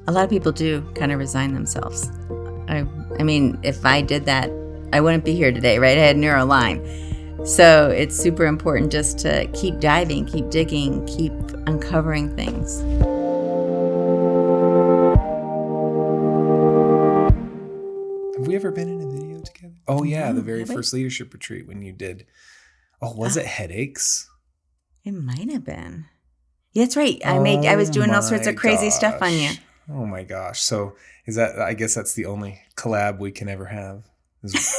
A lot of people do kind of resign themselves. I mean, if I did that, I wouldn't be here today, right? I had neuro Lyme. So it's super important just to keep diving, keep digging, keep uncovering things. Have we ever been in a video together? Oh yeah, the very first leadership retreat when you did. Oh, was it headaches? It might have been. Yeah, that's right. I was doing all sorts of crazy stuff on you. Oh my gosh. So I guess that's the only collab we can ever have. Is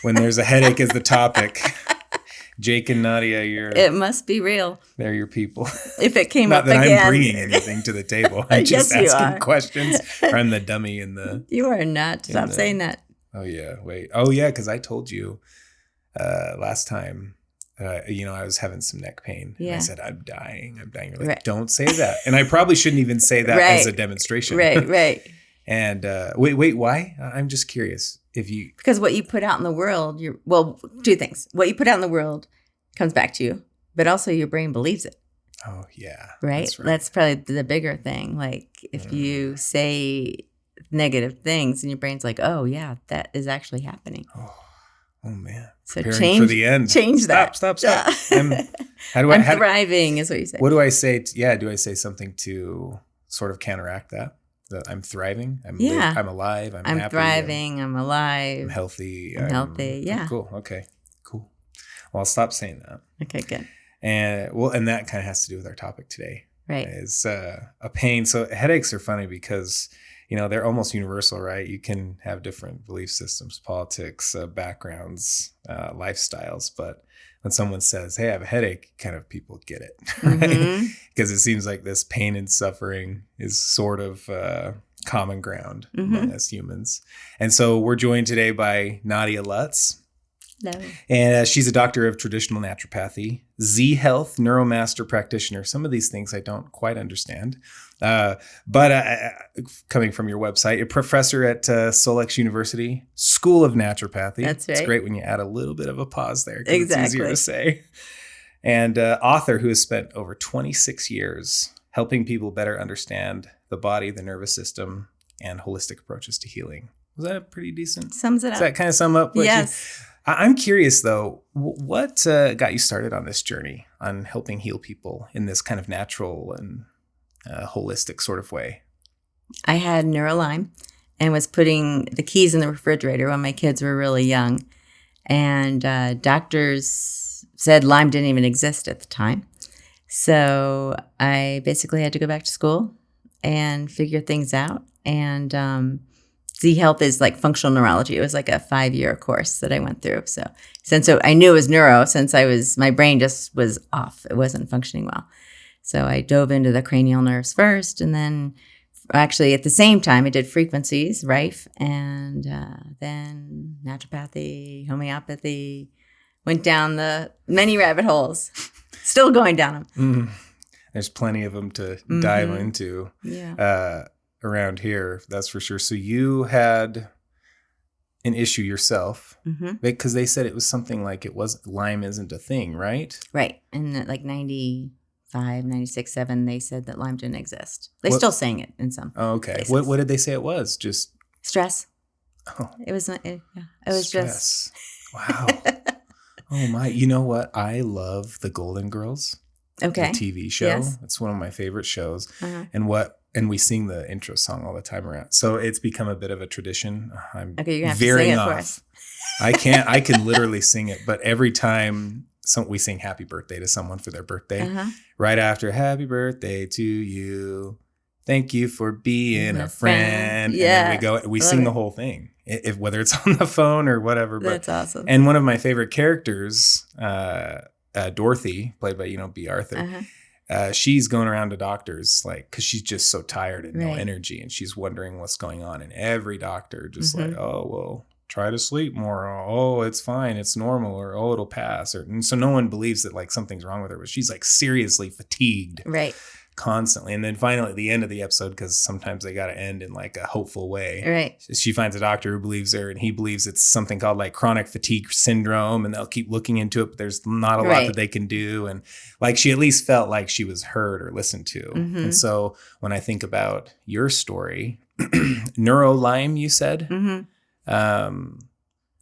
when there's a headache as the topic. Jake and Nadya, it must be real. They're your people. If it came Not up that again. I'm bringing anything to the table. I'm just asking questions. Or I'm the dummy in the... You are not. Stop saying that. Oh, yeah. Wait. Oh, yeah. Because I told you last time, I was having some neck pain. Yeah. And I said, I'm dying. You're like, right. Don't say that. And I probably shouldn't even say that as a demonstration. Right. And wait, why? I'm just curious. Because what you put out in the world, two things. What you put out in the world comes back to you, but also your brain believes it. Oh, yeah. Right? That's probably the bigger thing. Like if you say negative things and your brain's like, oh, yeah, that is actually happening. Oh man. So preparing for the end. Change that. Stop. I'm thriving is what you say. What do I say? Do I say something to sort of counteract that? That I'm thriving. I'm alive. I'm happy. Thriving. I'm alive. I'm healthy. Healthy. Yeah. Cool. Okay. Cool. Well, I'll stop saying that. Okay. Good. And that kind of has to do with our topic today. Right. Is a pain. So headaches are funny because they're almost universal, right? You can have different belief systems, politics, backgrounds, lifestyles, but when someone says, hey, I have a headache, kind of people get it, right? Because it seems like this pain and suffering is sort of common ground among us humans. And so we're joined today by Nadya Lutz. Hello. And she's a doctor of traditional naturopathy, Z-Health, Neuro Master Practitioner. Some of these things I don't quite understand. But coming from your website, a professor at Solex University, School of Naturopathy. That's right. It's great when you add a little bit of a pause there. Exactly. It's easier to say. And author who has spent over 26 years helping people better understand the body, the nervous system, and holistic approaches to healing. Was that pretty decent? Sums it up. Does that kind of sum up? Yes. I'm curious, though, what got you started on this journey on helping heal people in this kind of natural and holistic sort of way? I had neuro Lyme and was putting the keys in the refrigerator when my kids were really young. And doctors said Lyme didn't even exist at the time. So I basically had to go back to school and figure things out. And Z-Health is like functional neurology. It was like a 5-year course that I went through. So I knew it was neuro since my brain just was off. It wasn't functioning well. So I dove into the cranial nerves first, and then actually at the same time I did frequencies, Rife, and then naturopathy, homeopathy, went down the many rabbit holes, still going down them. There's plenty of them to dive into. Yeah. Around here, that's for sure. So you had an issue yourself because they said it was something like Lyme isn't a thing, right? Right. And like 95, 96, 7, they said that Lyme didn't exist. They're still saying it in some okay. places. What did they say it was? Just stress. Oh. It was stress. Wow. Oh my. You know what? I love the Golden Girls. Okay. The TV show. Yes. It's one of my favorite shows. And we sing the intro song all the time around. So it's become a bit of a tradition. I'm okay, you're gonna have veering to sing off. It for us. I can literally sing it, but every time we sing happy birthday to someone for their birthday, right after happy birthday to you, thank you for being a friend. Yeah. And then we sing the whole thing, whether it's on the phone or whatever. That's awesome. And one of my favorite characters, Dorothy, played by, B. Arthur, she's going around to doctors because she's just so tired and no energy, and she's wondering what's going on. And every doctor just like, oh, well, try to sleep more. Oh, it's fine. It's normal. Or, oh, it'll pass. And so no one believes that something's wrong with her, but she's seriously fatigued constantly. And then finally at the end of the episode, because sometimes they got to end in like a hopeful way. Right. She finds a doctor who believes her, and he believes it's something called like chronic fatigue syndrome, and they'll keep looking into it, but there's not a lot that they can do. And like, she at least felt like she was heard or listened to. Mm-hmm. And so when I think about your story, Neuro Lyme, you said? Mm-hmm.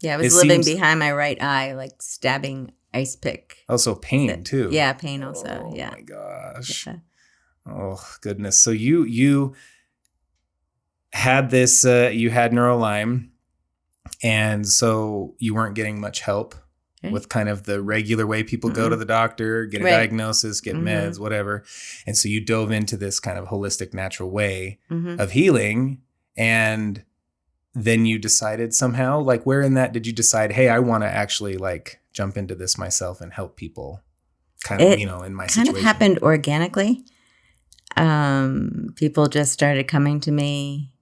Yeah, I was living behind my right eye, like stabbing ice pick. Also pain too. Yeah, pain also. Oh my gosh. Yeah. Oh goodness. So you had this, you had Neuro Lyme, and so you weren't getting much help with kind of the regular way people go to the doctor, get a diagnosis, get meds, whatever. And so you dove into this kind of holistic, natural way of healing. And then you decided somehow, like, where in that did you decide, hey, I want to actually like jump into this myself and help people kind of, in my situation? It kind of happened organically. People just started coming to me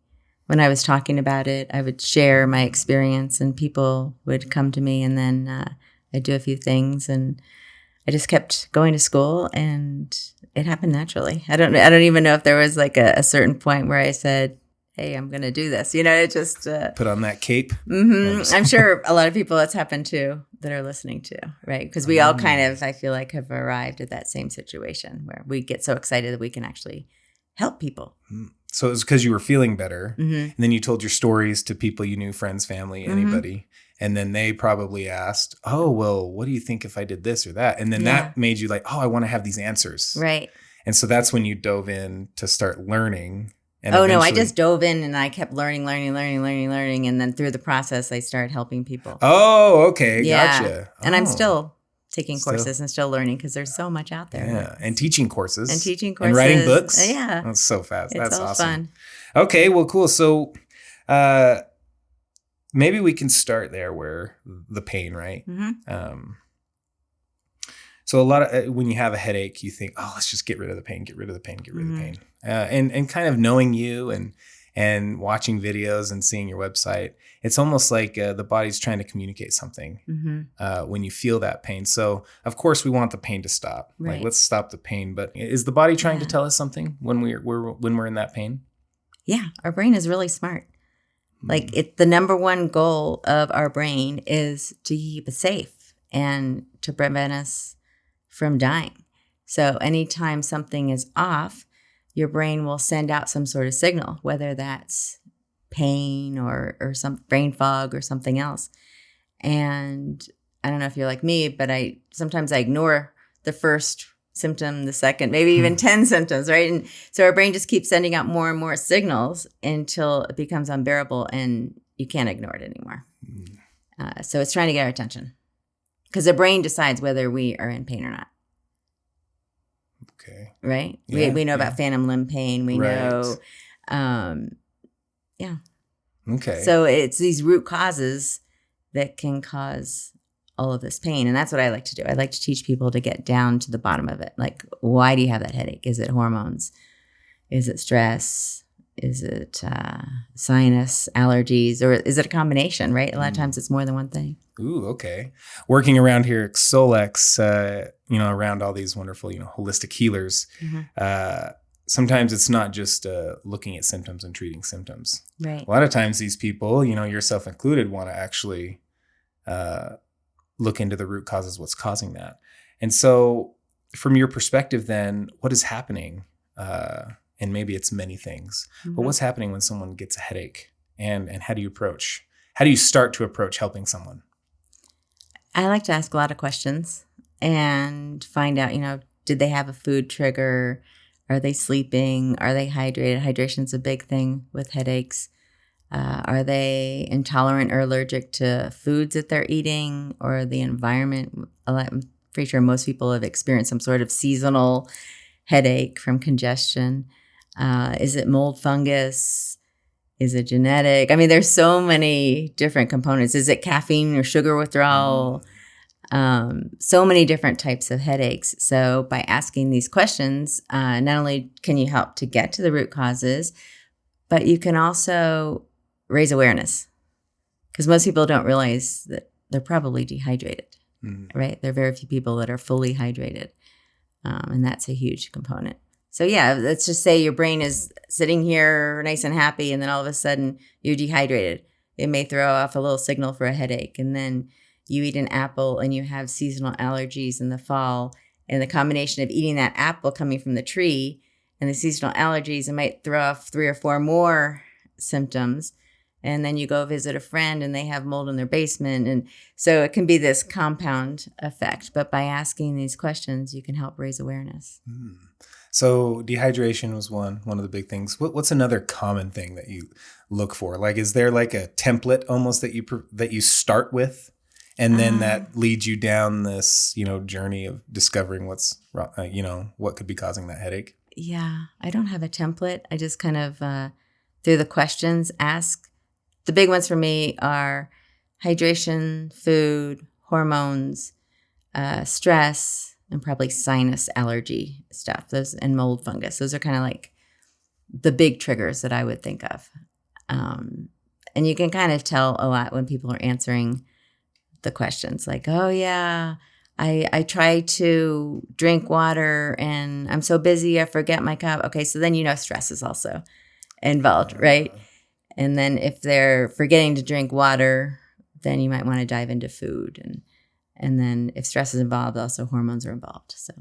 when I was talking about it. I would share my experience and people would come to me, and then I'd do a few things, and I just kept going to school, and it happened naturally. I don't even know if there was like a certain point where I said, hey, I'm going to do this. It just... put on that cape. Mm-hmm. I'm sure a lot of people it's happened to that are listening to, right? Because we all kind of, I feel like, have arrived at that same situation where we get so excited that we can actually help people. So it was because you were feeling better. And then you told your stories to people you knew, friends, family, anybody. And then they probably asked, oh, well, what do you think if I did this or that? And then that made you like, oh, I want to have these answers. Right. And so that's when you dove in to start learning. And no, I just dove in and I kept learning. And then through the process, I started helping people. Oh, okay. Yeah. Gotcha. And I'm still taking courses and still learning because there's so much out there. Yeah. And teaching courses. And writing books. Yeah. That's so fast. It's That's all awesome. Fun. Okay. Well, cool. So maybe we can start there where the pain, right? So a lot of when you have a headache, you think, oh, let's just get rid of the pain, get rid of the pain. And kind of knowing you and watching videos and seeing your website, it's almost like the body's trying to communicate something when you feel that pain. So of course we want the pain to stop. Right. Like, let's stop the pain. But is the body trying to tell us something when we're in that pain? Yeah, our brain is really smart. Like the number one goal of our brain is to keep us safe and to prevent us from dying. So anytime something is off, your brain will send out some sort of signal, whether that's pain or some brain fog or something else. And I don't know if you're like me, but sometimes I ignore the first symptom, the second, maybe even 10 symptoms, right? And so our brain just keeps sending out more and more signals until it becomes unbearable and you can't ignore it anymore. So it's trying to get our attention because the brain decides whether we are in pain or not. Okay. Right? Yeah, we know about phantom limb pain. We know, Okay. So it's these root causes that can cause all of this pain. And that's what I like to do. I like to teach people to get down to the bottom of it. Like, why do you have that headache? Is it hormones? Is it stress? Is it sinus, allergies? Or is it a combination, right? A lot of times it's more than one thing. Ooh, okay. Working around here at Solex, around all these wonderful, holistic healers, sometimes it's not just looking at symptoms and treating symptoms. Right. A lot of times these people, yourself included, want to actually look into the root causes, what's causing that. And so from your perspective then, what is happening? And maybe it's many things, but what's happening when someone gets a headache and how do you start to approach helping someone? I like to ask a lot of questions and find out, did they have a food trigger? Are they sleeping? Are they hydrated? Hydration's a big thing with headaches. Are they intolerant or allergic to foods that they're eating or the environment? I'm pretty sure most people have experienced some sort of seasonal headache from congestion. Is it mold, fungus? Is it genetic? I mean, there's so many different components. Is it caffeine or sugar withdrawal? So many different types of headaches. So by asking these questions, not only can you help to get to the root causes, but you can also raise awareness because most people don't realize that they're probably dehydrated, right? There are very few people that are fully hydrated. And that's a huge component. So yeah, let's just say your brain is sitting here nice and happy, and then all of a sudden you're dehydrated. It may throw off a little signal for a headache, and then you eat an apple and you have seasonal allergies in the fall, and the combination of eating that apple coming from the tree and the seasonal allergies, it might throw off 3 or 4 more symptoms. And then you go visit a friend and they have mold in their basement. And so it can be this compound effect. But by asking these questions, you can help raise awareness. So dehydration was one of the big things. What's another common thing that you look for? Like, is there like a template almost that you start with, and then that leads you down this, journey of discovering what's, what could be causing that headache? Yeah, I don't have a template. I just kind of, through the questions, ask. The big ones for me are hydration, food, hormones, stress, and probably sinus allergy stuff. Those and mold fungus. Those are kind of like the big triggers that I would think of. And you can kind of tell a lot when people are answering the questions. Like, oh yeah, I try to drink water and I'm so busy I forget my cup. Okay, so then stress is also involved, right? And then if they're forgetting to drink water, then you might want to dive into food. And then if stress is involved, also hormones are involved. So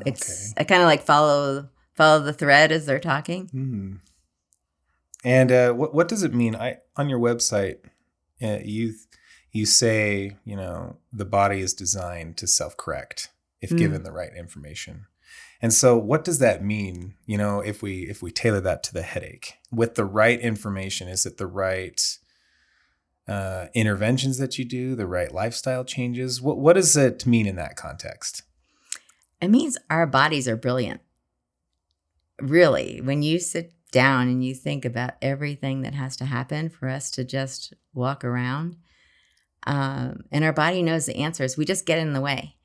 I kind of like follow the thread as they're talking. Mm-hmm. And what does it mean? On your website, you say, the body is designed to self-correct if given the right information. And so what does that mean, if we tailor that to the headache? With the right information, is it the right interventions that you do, the right lifestyle changes? What does it mean in that context? It means our bodies are brilliant. Really, when you sit down and you think about everything that has to happen for us to just walk around, and our body knows the answers, we just get in the way,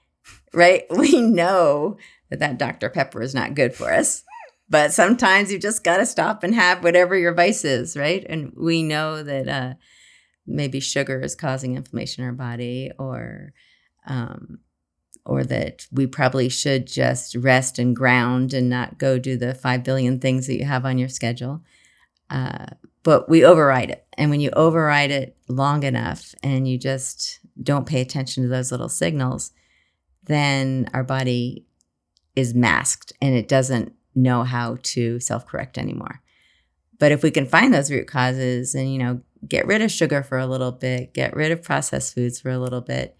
right? We know that Dr. Pepper is not good for us. But sometimes you just got to stop and have whatever your vice is, right? And we know that maybe sugar is causing inflammation in our body, or that we probably should just rest and ground and not go do the 5 billion things that you have on your schedule. But we override it. And when you override it long enough and you just don't pay attention to those little signals, then our body is masked and it doesn't know how to self-correct anymore. But if we can find those root causes and, get rid of sugar for a little bit, get rid of processed foods for a little bit,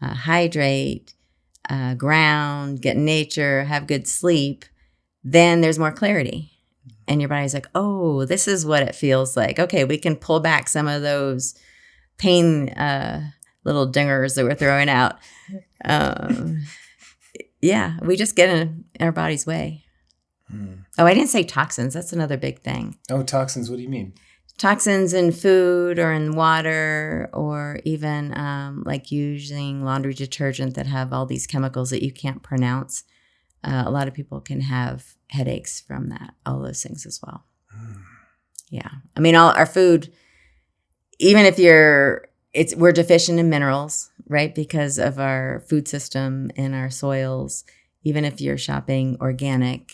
hydrate, ground, get in nature, have good sleep, then there's more clarity. And your body's like, oh, this is what it feels like. Okay, we can pull back some of those pain little dingers that we're throwing out. Yeah, we just get in our body's way. Oh, I didn't say toxins. That's another big thing. Oh, toxins. What do you mean? Toxins in food or in water, or even like using laundry detergent that have all these chemicals that you can't pronounce. A lot of people can have headaches from that, all those things as well. Yeah. I mean, all our food, even if we're deficient in minerals, right? Because of our food system and our soils, even if you're shopping organic,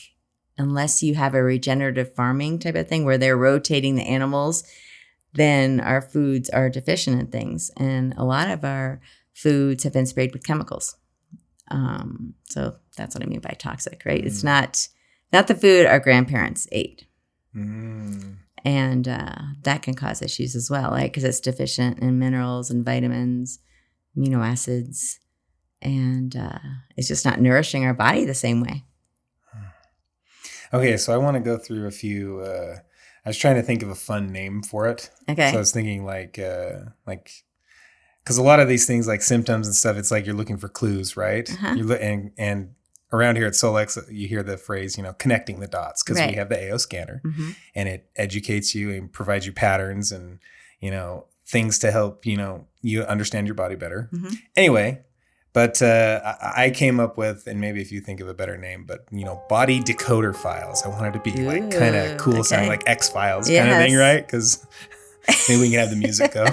unless you have a regenerative farming type of thing where they're rotating the animals, then our foods are deficient in things. And a lot of our foods have been sprayed with chemicals. So that's what I mean by toxic, right? It's not the food our grandparents ate. And that can cause issues as well, right? Because it's deficient in minerals and vitamins, amino acids, and it's just not nourishing our body the same way. Okay, so I want to go through a few. I was trying to think of a fun name for it. Okay. So I was thinking like, because a lot of these things like symptoms and stuff, it's like you're looking for clues, right? Uh-huh. And around here at Solex, you hear the phrase, connecting the dots, because we have the AO scanner, and it educates you and provides you patterns and, things to help, you understand your body better. Anyway, but I came up with, and maybe if you think of a better name, but, body decoder files. I wanted to be like kind of cool, sound like X-Files kind of thing, right? Because maybe we can have the music go.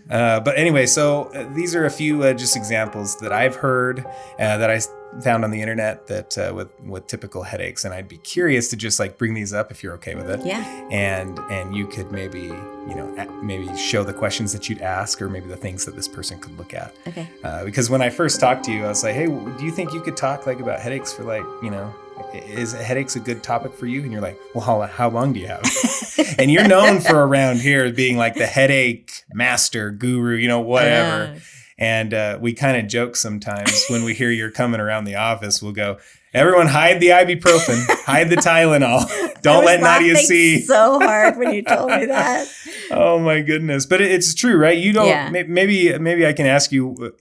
But anyway, so these are a few just examples that I've heard that I found on the internet that with typical headaches, and I'd be curious to just like bring these up if you're okay with it. Yeah. And you could maybe maybe show the questions that you'd ask, or maybe the things that this person could look at. Okay. Because when I first talked to you, I was like, hey, do you think you could talk like about headaches for like, is headaches a good topic for you? And you're like, well, how long do you have? And you're known for around here being like the headache master guru, whatever. And we kind of joke sometimes when we hear you're coming around the office, we'll go, everyone hide the ibuprofen, hide the Tylenol. Don't let Nadya see. So hard when you told me that. Oh my goodness. But it's true, right? You don't, Yeah. maybe I can ask you,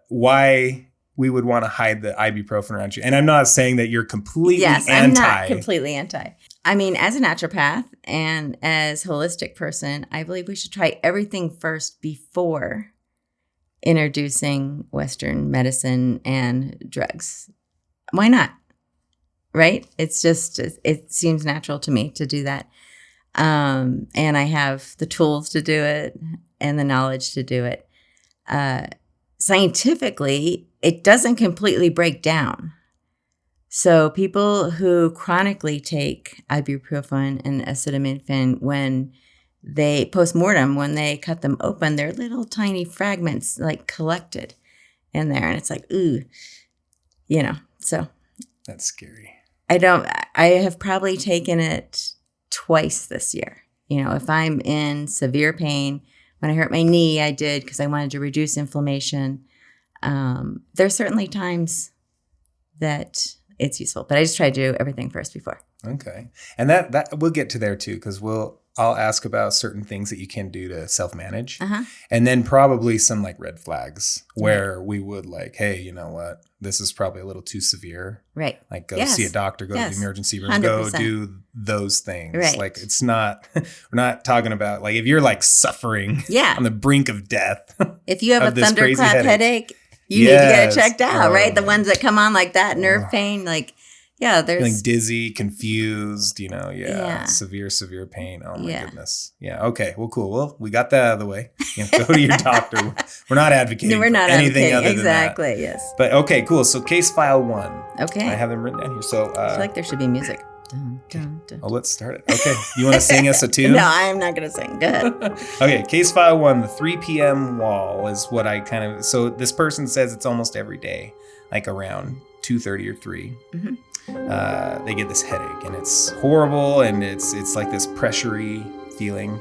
why we would want to hide the ibuprofen around you. And I'm not saying that you're completely anti. I'm not completely anti. I mean, as a naturopath and as a holistic person, I believe we should try everything first before introducing Western medicine and drugs. Why not? Right? It's just, it seems natural to me to do that. And I have the tools to do it and the knowledge to do it. Scientifically, it doesn't completely break down. So people who chronically take ibuprofen and acetaminophen, when they post-mortem, when they cut them open, they're little tiny fragments like collected in there. And it's like, ooh, so. That's scary. I have probably taken it twice this year. If I'm in severe pain, when I hurt my knee, I did because I wanted to reduce inflammation. There's certainly times that it's useful, but I just try to do everything first before. Okay. And that we'll get to there too, because I'll ask about certain things that you can do to self-manage. Uh-huh. And then probably some like red flags where we would like, hey, you know what? This is probably a little too severe. Right. Like go see a doctor, go to the emergency room, 100%. Go do those things. Right. Like it's not, we're not talking about like if you're like suffering on the brink of death. If you have a thunderclap headache, you need to get it checked out, right? The ones that come on like that, nerve pain, like, there's feeling dizzy, confused, severe pain. Oh my goodness. Yeah. Okay. Well, cool. Well, we got that out of the way. Go to your doctor. We're not advocating for anything other than that. Exactly. Yes. But okay, cool. So case file 1. Okay. I have them written down here. So I feel like there should be music. Dun, dun, dun. Oh, let's start it. Okay. You want to sing us a tune? No, I'm not going to sing. Go ahead. Okay. Case file 1, the 3 p.m. wall is what I so this person says it's almost every day, like around 2:30 or 3. Mm-hmm. They get this headache and it's horrible, and it's like this pressury feeling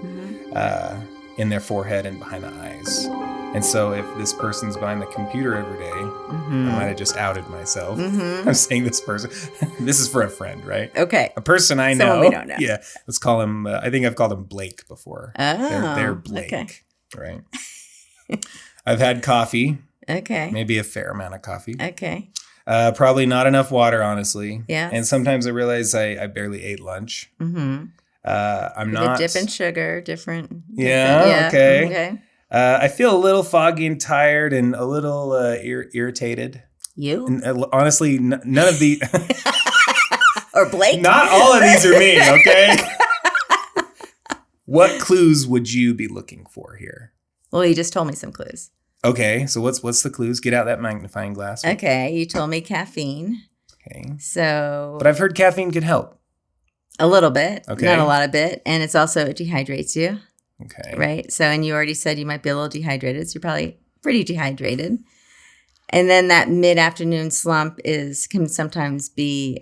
in their forehead and behind the eyes. And so if this person's behind the computer every day, I might have just outed myself. I'm saying this person. This is for a friend, right? Okay. A person I know. Someone we don't know. Yeah. Let's call him, I think I've called him Blake before. Oh. They're Blake. Okay. Right. I've had coffee. Okay. Maybe a fair amount of coffee. Okay. Probably not enough water, honestly. Yeah. And sometimes I realize I barely ate lunch. Mm-hmm. I'm not. Dip in sugar, different. Yeah. Okay. I feel a little foggy and tired and a little irritated. You? And, honestly, none of the. Or Blake? Not all of these are me, okay? What clues would you be looking for here? Well, you just told me some clues. Okay, so what's the clues? Get out that magnifying glass. Okay, you told me caffeine. Okay. So. But I've heard caffeine can help. A little bit. Okay. Not a lot of bit. And it dehydrates you. Okay. Right? So, and you already said you might be a little dehydrated. So you're probably pretty dehydrated. And then that mid-afternoon slump can sometimes be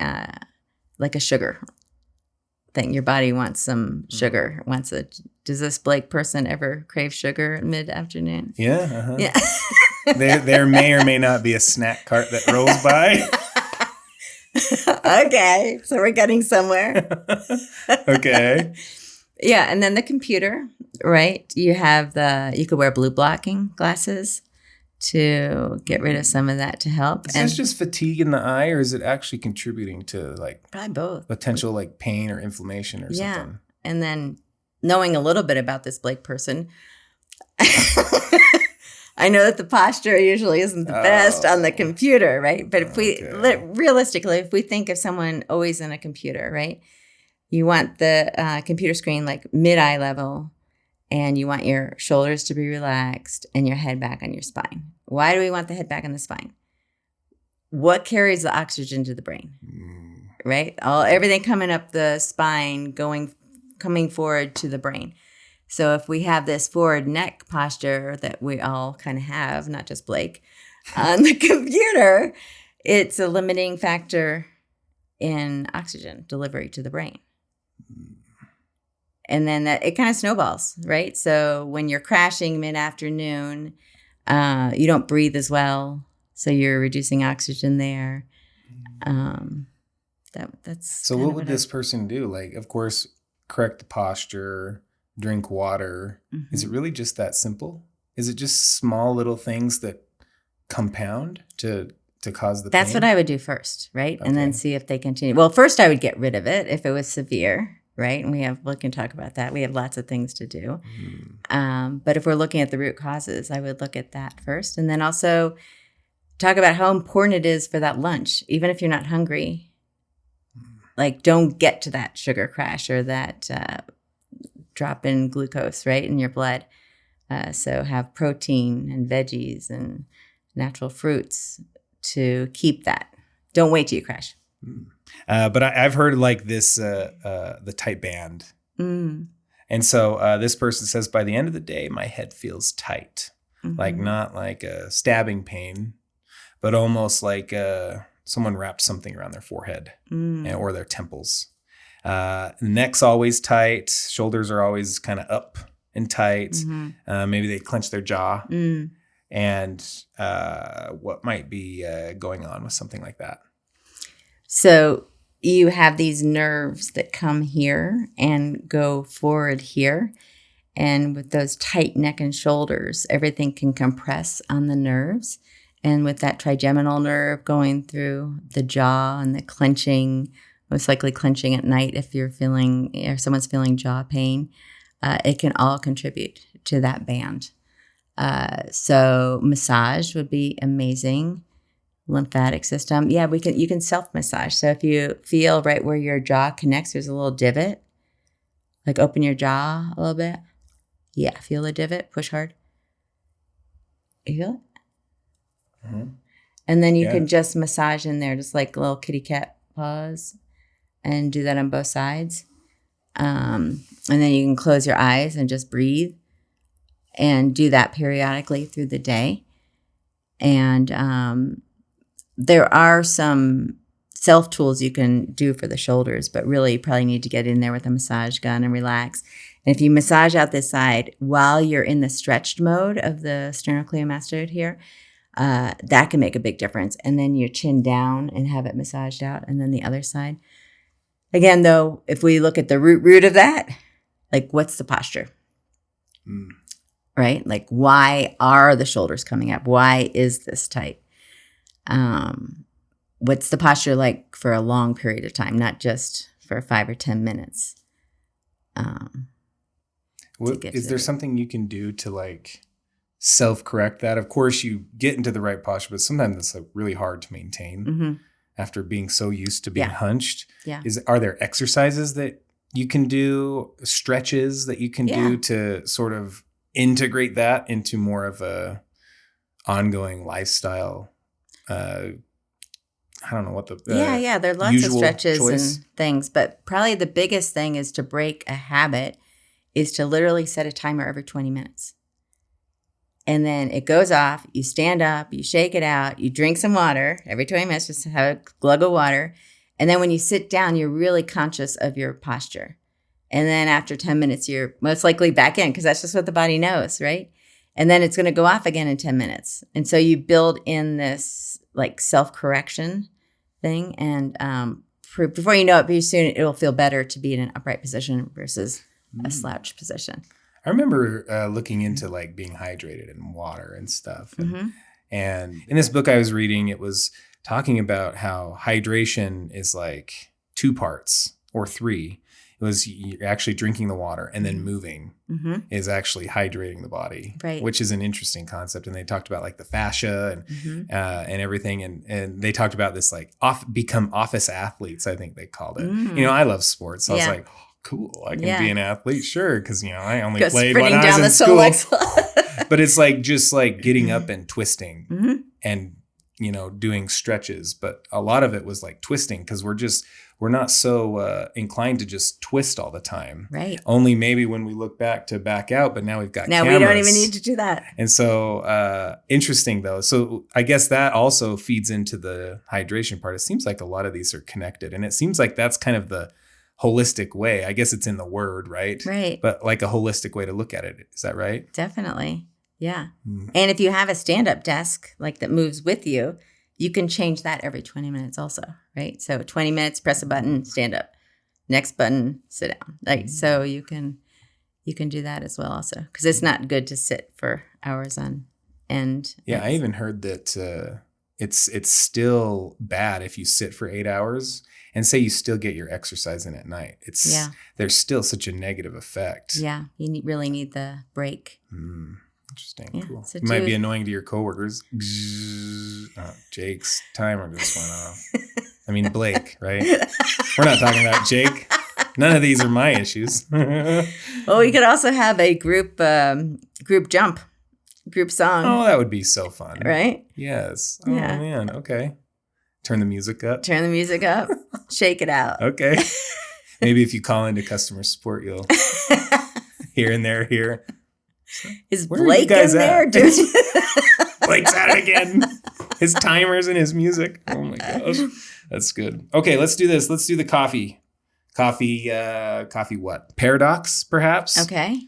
like a sugar thing. Your body wants some sugar. Does this Blake person ever crave sugar at mid-afternoon? Yeah. Uh-huh. Yeah. there may or may not be a snack cart that rolls by. Okay. So we're getting somewhere. Okay. Yeah. And then the computer, right? You could wear blue blocking glasses to get rid of some of that to help. Is this just fatigue in the eye, or is it actually contributing to like probably both potential like pain or inflammation or something? Yeah. And then knowing a little bit about this Blake person, I know that the posture usually isn't the best on the computer, right? But if realistically, if we think of someone always in a computer, right? You want the computer screen like mid-eye level, and you want your shoulders to be relaxed and your head back on your spine. Why do we want the head back on the spine? what carries the oxygen to the brain, right? Everything coming up the spine, coming forward to the brain. So if we have this forward neck posture that we all kind of have, not just Blake, on the computer, it's a limiting factor in oxygen delivery to the brain. And then it kind of snowballs, right? So when you're crashing mid-afternoon, you don't breathe as well. So you're reducing oxygen there. That's so. What would this person do? Like, of course, correct the posture, drink water. Mm-hmm. Is it really just that simple? Is it just small little things that compound to cause the pain? That's what I would do first, right? Okay. And then see if they continue. Well, first I would get rid of it if it was severe, right? And we can talk about that. We have lots of things to do. But if we're looking at the root causes, I would look at that first. And then also talk about how important it is for that lunch, even if you're not hungry. Like, don't get to that sugar crash or that drop in glucose, right, in your blood. So have protein and veggies and natural fruits to keep that. Don't wait till you crash. But I've heard like this, the tight band. And so this person says, by the end of the day, my head feels tight. Like not like a stabbing pain, but almost like someone wrapped something around their forehead or their temples. Neck's always tight. Shoulders are always kind of up and tight. Maybe they clench their jaw. And what might be going on with something like that? So you have these nerves that come here and go forward here. And with those tight neck and shoulders, everything can compress on the nerves. And with that trigeminal nerve going through the jaw and the clenching, most likely clenching at night if someone's feeling jaw pain, it can all contribute to that band. So massage would be amazing. Lymphatic system. Yeah, you can self-massage. So if you feel right where your jaw connects, there's a little divot. Like open your jaw a little bit. Yeah, feel the divot. Push hard. You feel it? Mm-hmm. And then you can just massage in there, just like a little kitty cat paws, and do that on both sides. And then you can close your eyes and just breathe and do that periodically through the day. And there are some self tools you can do for the shoulders, but really you probably need to get in there with a massage gun and relax. And if you massage out this side while you're in the stretched mode of the sternocleidomastoid here, that can make a big difference. And then your chin down and have it massaged out, and then the other side. Again, though, if we look at the root of that, like what's the posture? Right? Like, why are the shoulders coming up? Why is this tight? What's the posture like for a long period of time, not just for 5 or 10 minutes? Is there something you can do to like self-correct that? Of course, you get into the right posture, but sometimes it's like really hard to maintain after being so used to being hunched. Yeah. Are there exercises that you can do, stretches that you can do to sort of integrate that into more of a ongoing lifestyle? I don't know what the there are lots of stretches and things, but probably the biggest thing is to break a habit is to literally set a timer every 20 minutes. And then it goes off, you stand up, you shake it out, you drink some water every 20 minutes, just have a glug of water. And then when you sit down, you're really conscious of your posture. And then after 10 minutes, you're most likely back in, because that's just what the body knows, right? And then it's going to go off again in 10 minutes. And so you build in this like self-correction thing. And before you know it, pretty soon it'll feel better to be in an upright position versus a slouched position. I remember looking into like being hydrated and water and stuff. And in this book I was reading, it was talking about how hydration is like 2 parts or 3. It was you're actually drinking the water, and then moving is actually hydrating the body, right? Which is an interesting concept. And they talked about like the fascia and everything. And they talked about this like become office athletes, I think they called it. You know, I love sports. So I was like, oh, cool, I can be an athlete. Sure. Cause you know, I only played when I was in school. But it's like, just like getting up and twisting and doing stretches, but a lot of it was like twisting because we're not so inclined to just twist all the time. Right. Only maybe when we look back to back out, but now we've got Now cameras. we don't even need to do that. And so interesting though. So I guess that also feeds into the hydration part. It seems like a lot of these are connected, and it seems like that's kind of the holistic way. I guess it's in the word, right? Right. But like a holistic way to look at it. Is that right? Definitely. Yeah. And if you have a stand-up desk like that moves with you, you can change that every 20 minutes also, right? So 20 minutes, press a button, stand up. Next button, sit down. Like so you can do that as well also, because it's not good to sit for hours on end. Yeah, I even heard that it's still bad if you sit for 8 hours and say you still get your exercise in at night. There's still such a negative effect. Yeah, you really need the break. Interesting. Yeah, cool. so It might be annoying to your coworkers. Jake's timer just went off. I mean, Blake, right? We're not talking about Jake. None of these are my issues. Well, we could also have a group jump, group song. Oh, that would be so fun. Right? Yes. Oh, Yeah. man. Okay. Turn the music up. Turn the music up. Shake it out. Okay. Maybe if you call into customer support, you'll here and there hear. Is Where are Blake you guys in there? at? Blake's at it again. His timers and his music. Oh my gosh. That's good. Okay, let's do this. Let's do the coffee. Coffee what? Paradox, perhaps? Okay.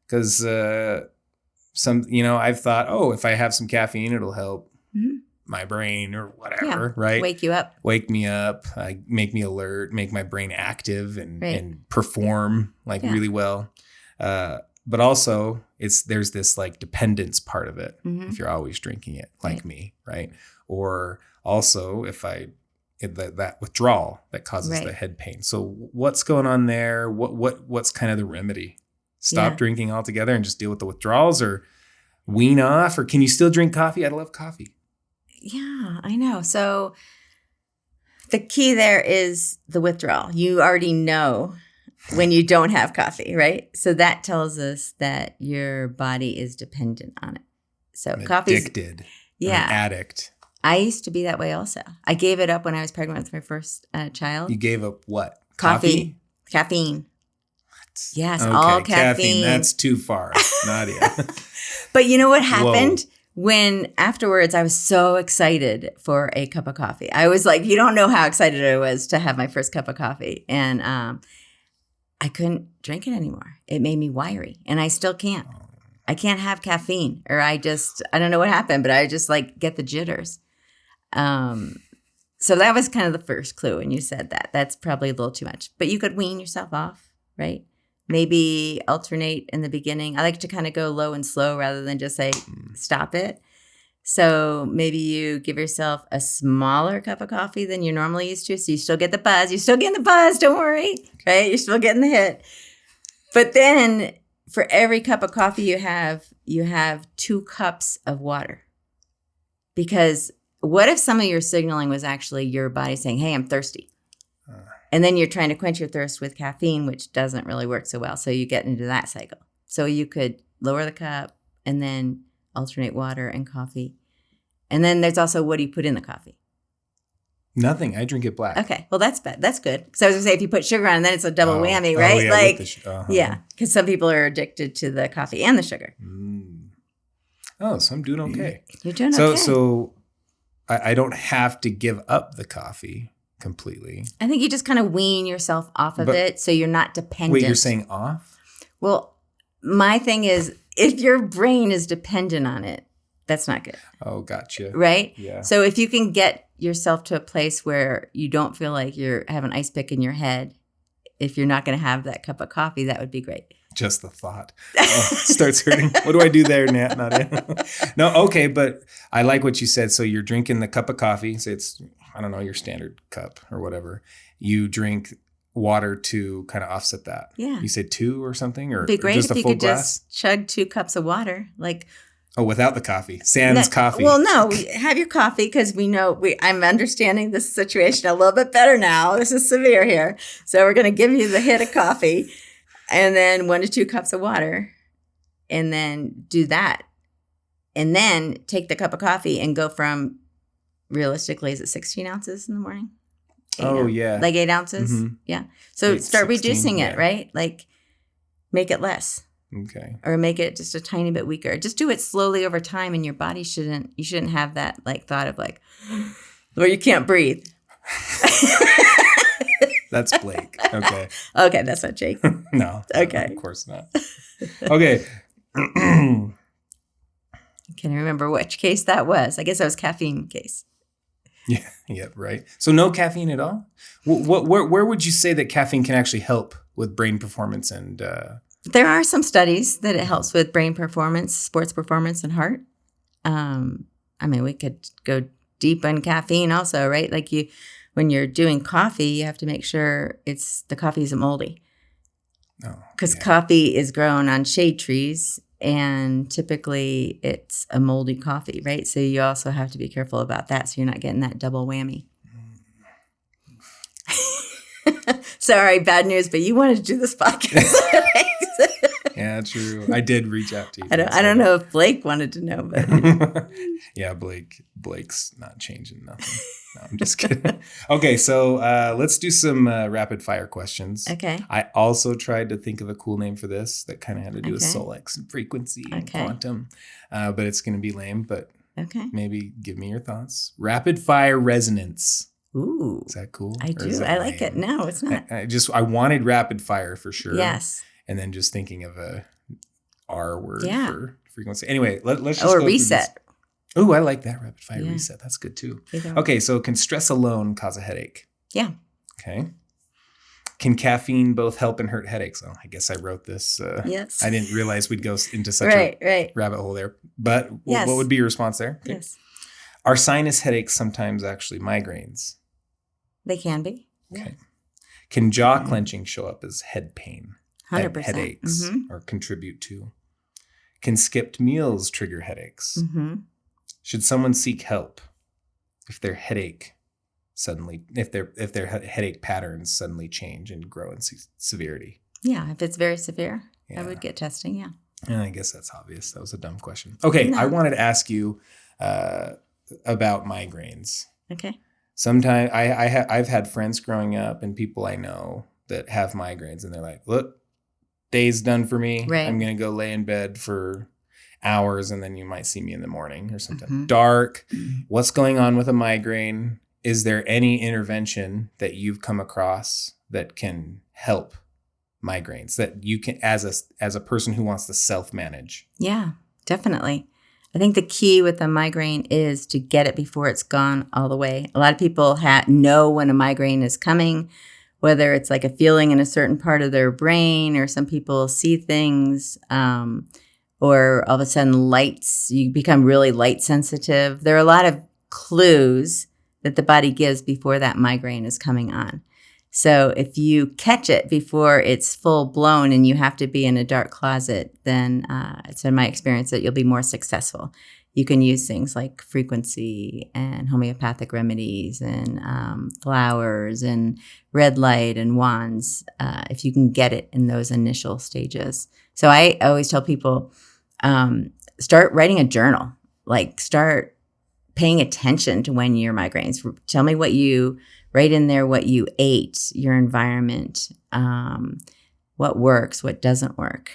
Because I've thought, if I have some caffeine, it'll help my brain or whatever, right? Wake you up. Wake me up, make me alert, make my brain active and perform really well. But also there's this like dependence part of it if you're always drinking it like me, right? Or also that withdrawal that causes the head pain. So what's going on there? What's kind of the remedy? Stop drinking altogether and just deal with the withdrawals, or wean off, or can you still drink coffee? I love coffee. Yeah, I know. So the key there is the withdrawal. You already know when you don't have coffee, right? So that tells us that your body is dependent on it. So coffee's addicted. Yeah. I'm an addict. I used to be that way also. I gave it up when I was pregnant with my first child. You gave up what? Coffee? Caffeine. What? Yes, okay, all caffeine. That's too far, Nadia. But you know what happened? When afterwards I was so excited for a cup of coffee. I was like, you don't know how excited I was to have my first cup of coffee. And I couldn't drink it anymore. It made me wiry, and I still can't. I can't have caffeine, or I don't know what happened, but I just like get the jitters. So that was kind of the first clue when you said that. That's probably a little too much, but you could wean yourself off, right? Maybe alternate in the beginning. I like to kind of go low and slow rather than just say, stop it. So maybe you give yourself a smaller cup of coffee than you're normally used to. So you still get the buzz. You're still getting the buzz. Don't worry, right? You're still getting the hit. But then for every cup of coffee you have 2 cups of water. Because what if some of your signaling was actually your body saying, hey, I'm thirsty. And then you're trying to quench your thirst with caffeine, which doesn't really work so well. So you get into that cycle. So you could lower the cup and then alternate water and coffee. And then there's also, what do you put in the coffee? Nothing. I drink it black. Okay. Well, that's bad. That's good. Because I was going to say, if you put sugar on, then it's a double whammy, right? Yeah, because some people are addicted to the coffee and the sugar. Oh, so I'm doing okay. You're doing okay. So I don't have to give up the coffee completely. I think you just kind of wean yourself off of it so you're not dependent. Wait, you're saying off? Well, my thing is, if your brain is dependent on it, that's not good. Oh, gotcha. Right? Yeah. So if you can get yourself to a place where you don't feel like you have an ice pick in your head, if you're not going to have that cup of coffee, that would be great. Just the thought. It starts hurting. What do I do there, Nadia? No, okay, but I like what you said. So you're drinking the cup of coffee. Say it's, I don't know, your standard cup or whatever. You drink water to kind of offset that. Yeah. You said 2 or something, or it'd be great just if a you full could glass? just chug 2 cups of water. Oh, without the coffee. Sans coffee. Well, no, have your coffee, because we know I'm understanding this situation a little bit better now. This is severe here. So we're going to give you the hit of coffee and then 1 to 2 cups of water, and then do that. And then take the cup of coffee and go from realistically, is it 16 ounces in the morning? Yeah. Like 8 ounces? Mhm. Yeah. So 8, start 16, reducing it, yeah. right? Like make it less Okay. or make it just a tiny bit weaker. Just do it slowly over time, and your body you shouldn't have that like thought of like, where you can't breathe. That's Blake. Okay. Okay, that's not Jake. No. Okay. Of course not. Okay. Can you remember which case that was? I guess that was caffeine case. Yeah, right. So no caffeine at all? Where would you say that caffeine can actually help with brain performance and There are some studies that it helps with brain performance, sports performance, and heart. I mean, we could go deep on caffeine also, right? Like when you're doing coffee, you have to make sure the coffee isn't moldy. Because coffee is grown on shade trees, and typically it's a moldy coffee, right? So you also have to be careful about that, so you're not getting that double whammy. Sorry, bad news, but you wanted to do this podcast. Yeah, true. I did reach out to you. I don't know if Blake wanted to know, but yeah, Blake's not changing nothing. No, I'm just kidding. Okay, so let's do some rapid fire questions. Okay. I also tried to think of a cool name for this that kind of had to do with Solex and frequency and quantum, but it's going to be lame. But maybe give me your thoughts. Rapid fire resonance. Ooh, is that cool? I do. I like it. No, it's not. I wanted rapid fire for sure. Yes. And then just thinking of a R word for frequency. Anyway, let's just go reset. Oh, I like that rapid fire reset. That's good too. Okay, so can stress alone cause a headache? Yeah. Okay. Can caffeine both help and hurt headaches? Oh, I guess I wrote this. Yes. I didn't realize we'd go into such a rabbit hole there. But what would be your response there? Okay. Yes. Are sinus headaches sometimes actually migraines? They can be. Okay. Can jaw clenching show up as head pain? 100%. Headaches or contribute to? Can skipped meals trigger headaches? Mm-hmm. Should someone seek help if their headache patterns suddenly change and grow in severity? Yeah, if it's very severe, I would get testing. Yeah. And I guess that's obvious. That was a dumb question. Okay, I wanted to ask you about migraines. Okay. Sometimes I've had friends growing up and people I know that have migraines, and they're like, "Look, day's done for me. Right. I'm going to go lay in bed for hours, and then you might see me in the morning or something." Dark. What's going on with a migraine? Is there any intervention that you've come across that can help migraines that you can, as a person who wants to self-manage? Yeah, definitely. I think the key with a migraine is to get it before it's gone all the way. A lot of people know when a migraine is coming, whether it's like a feeling in a certain part of their brain, or some people see things, or all of a sudden you become really light sensitive. There are a lot of clues that the body gives before that migraine is coming on. So if you catch it before it's full blown and you have to be in a dark closet, then it's in my experience that you'll be more successful. You can use things like frequency and homeopathic remedies and flowers and red light and wands if you can get it in those initial stages. So I always tell people, start writing a journal, like start paying attention to when your migraines. Tell me write in there what you ate, your environment, what works, what doesn't work,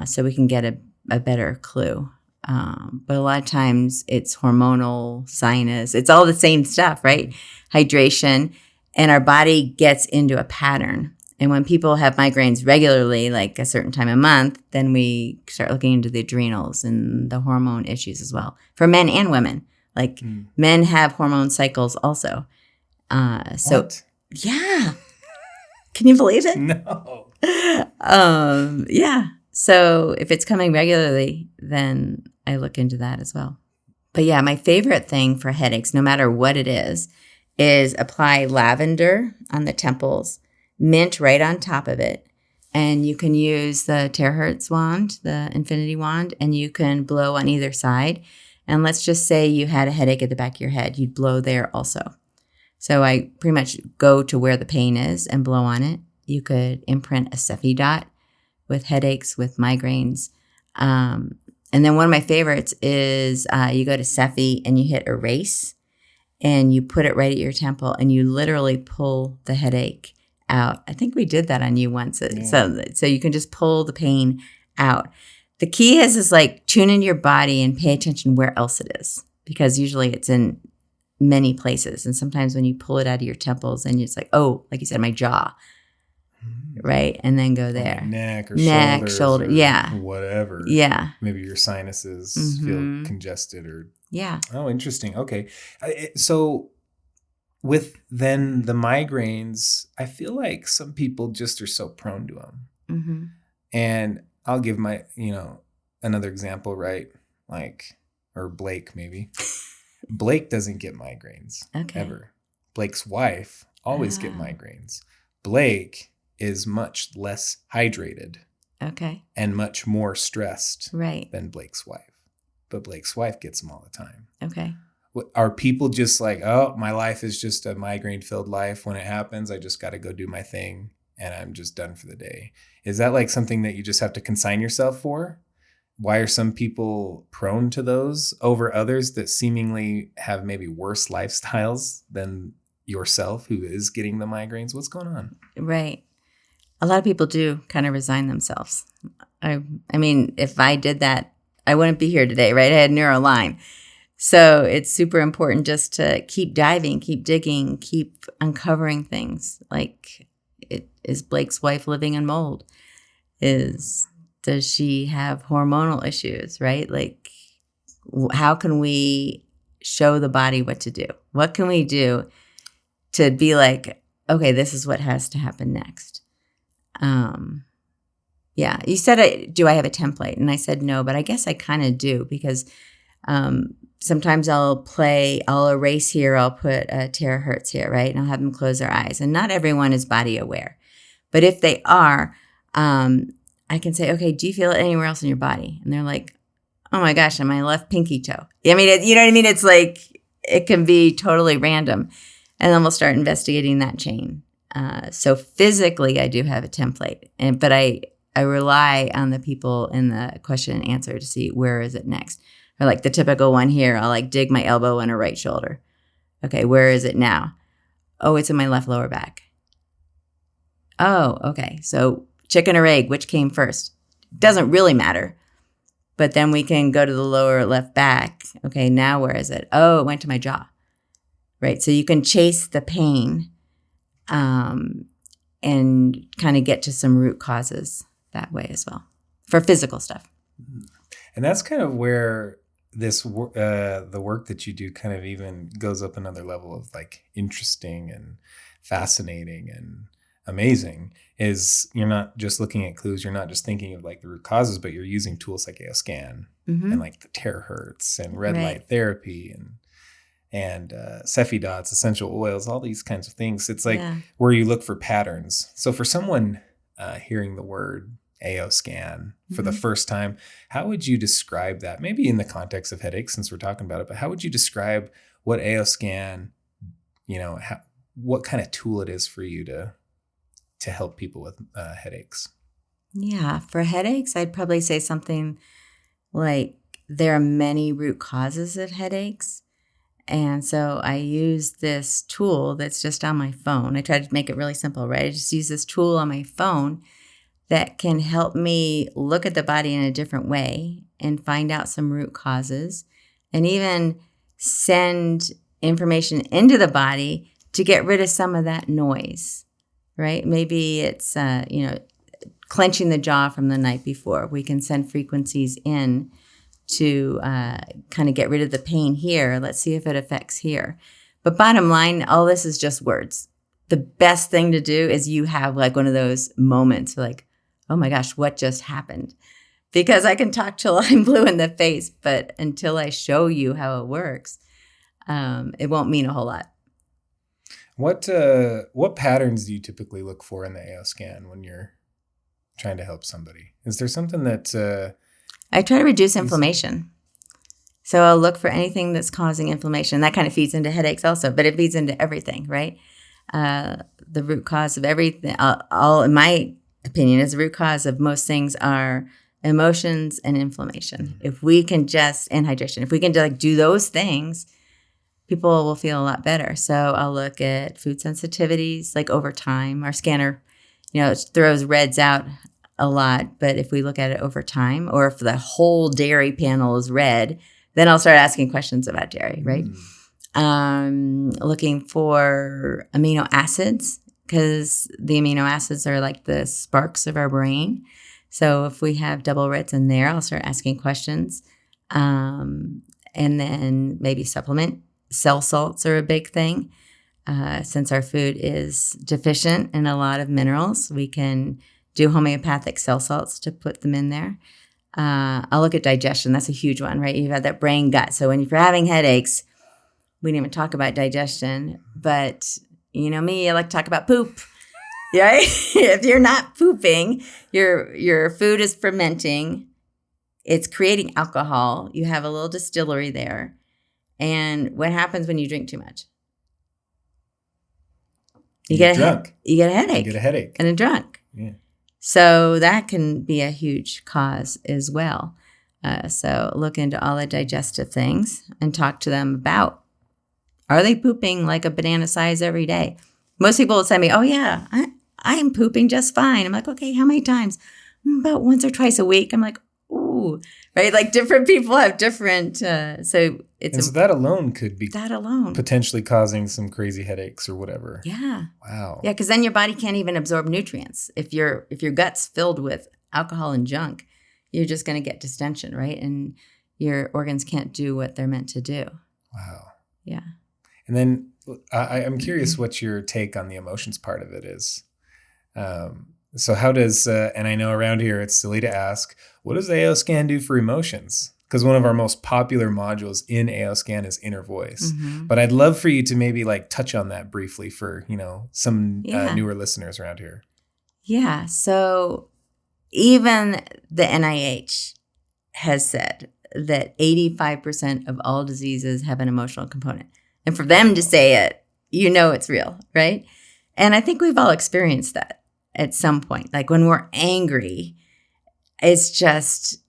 so we can get a better clue. But a lot of times it's hormonal, sinus, it's all the same stuff, right? Hydration, and our body gets into a pattern. And when people have migraines regularly, like a certain time a month, then we start looking into the adrenals and the hormone issues as well, for men and women. Like men have hormone cycles also. What? Yeah. Can you believe it? No. Yeah. So if it's coming regularly, then I look into that as well. But yeah, my favorite thing for headaches, no matter what it is apply lavender on the temples, mint right on top of it. And you can use the terahertz wand, the infinity wand, and you can blow on either side. And let's just say you had a headache at the back of your head. You'd blow there also. So I pretty much go to where the pain is and blow on it. You could imprint a Cepheid dot with headaches, with migraines. And then one of my favorites is you go to Cepheid and you hit erase. and you put it right at your temple and you literally pull the headache out. I think we did that on you once. Yeah. So you can just pull the pain out. The key is like tune into your body and pay attention where else it is, because usually it's in many places. And sometimes when you pull it out of your temples and it's like, oh, like you said, my jaw, right? And then go there. Neck or shoulder. Or yeah. Whatever. Yeah. Maybe your sinuses feel congested or. Yeah. Oh, interesting. Okay. So with then the migraines, I feel like some people just are so prone to them. Mm-hmm. And I'll give my, another example, right? Like, or Blake maybe. Blake doesn't get migraines ever. Blake's wife always get migraines. Blake is much less hydrated. Okay. And much more stressed than Blake's wife. But Blake's wife gets them all the time. Okay. Are people just like, oh, my life is just a migraine-filled life. When it happens, I just got to go do my thing and I'm just done for the day. Is that like something that you just have to consign yourself for? Why are some people prone to those over others that seemingly have maybe worse lifestyles than yourself who is getting the migraines? What's going on? Right. A lot of people do kind of resign themselves. I mean, if I did that, I wouldn't be here today, right? I had Neuro. So it's super important just to keep diving, keep digging, keep uncovering things. Like, is Blake's wife living in mold? Does she have hormonal issues, right? Like, how can we show the body what to do? What can we do to be like, okay, this is what has to happen next? Yeah, you said, do I have a template? And I said no, but I guess I kind of do, because sometimes I'll erase here, I'll put a terahertz here, right? And I'll have them close their eyes. And not everyone is body aware. But if they are, I can say, okay, do you feel it anywhere else in your body? And they're like, oh my gosh, on my left pinky toe. I mean, you know what I mean? It's like, it can be totally random. And then we'll start investigating that chain. So physically, I do have a template, but I rely on the people in the question and answer to see where is it next. Or like the typical one here, I'll like dig my elbow in a right shoulder. Okay, where is it now? Oh, it's in my left lower back. Oh, okay. So chicken or egg, which came first? Doesn't really matter. But then we can go to the lower left back. Okay, now where is it? Oh, it went to my jaw. Right, so you can chase the pain and kind of get to some root causes that way as well for physical stuff. And that's kind of where this the work that you do kind of even goes up another level of like interesting and fascinating and amazing. Is you're not just looking at clues, you're not just thinking of like the root causes, but you're using tools like AOScan and like the terahertz and red light therapy and Cephi dots, essential oils, all these kinds of things. It's like where you look for patterns. So for someone hearing the word AOScan for the first time, how would you describe that? Maybe in the context of headaches, since we're talking about it, but how would you describe what AOScan, what kind of tool it is for you to help people with headaches? Yeah, for headaches, I'd probably say something like there are many root causes of headaches. And so I use this tool that's just on my phone. I try to make it really simple, right? I just use this tool on my phone that can help me look at the body in a different way and find out some root causes and even send information into the body to get rid of some of that noise, right? Maybe it's, clenching the jaw from the night before. We can send frequencies in to kind of get rid of the pain here. Let's see if it affects here. But bottom line, all this is just words. The best thing to do is you have like one of those moments like, oh my gosh, what just happened? Because I can talk till I'm blue in the face, but until I show you how it works, it won't mean a whole lot. What patterns do you typically look for in the AOScan when you're trying to help somebody? Is there something that... I try to reduce inflammation. So I'll look for anything that's causing inflammation. That kind of feeds into headaches also, but it feeds into everything, right? The root cause of everything, all in my opinion, is the root cause of most things are emotions and inflammation. If we can and hydration, if we can do those things, people will feel a lot better. So I'll look at food sensitivities, like over time. Our scanner, it throws reds out a lot, but if we look at it over time, or if the whole dairy panel is red, then I'll start asking questions about dairy, right? Looking for amino acids, because the amino acids are like the sparks of our brain. So if we have double reds in there, I'll start asking questions. And then maybe supplement. Cell salts are a big thing. Since our food is deficient in a lot of minerals, we can do homeopathic cell salts to put them in there. I'll look at digestion. That's a huge one, right? You've got that brain gut. So when you're having headaches, we didn't even talk about digestion, but me, I like to talk about poop. Right? If you're not pooping, your food is fermenting. It's creating alcohol. You have a little distillery there. And what happens when you drink too much? You get a headache. You get a headache. And a drunk. Yeah. So that can be a huge cause as well. So look into all the digestive things and talk to them about, are they pooping like a banana size every day? Most people will say to me, oh yeah, I'm pooping just fine. I'm like, okay, how many times? About once or twice a week. I'm like, ooh, right? Like different people have different, so that alone could be that potentially causing some crazy headaches or whatever. Yeah. Wow. Yeah, because then your body can't even absorb nutrients. If your gut's filled with alcohol and junk, you're just going to get distension, right? And your organs can't do what they're meant to do. Wow. Yeah. And then I'm curious what your take on the emotions part of it is. So how does, and I know around here it's silly to ask, what does the AO scan do for emotions? Because one of our most popular modules in AO scan is inner voice. Mm-hmm. But I'd love for you to maybe touch on that briefly for, some newer listeners around here. Yeah. So even the NIH has said that 85% of all diseases have an emotional component. And for them to say it, it's real, right? And I think we've all experienced that at some point. Like when we're angry, it's just,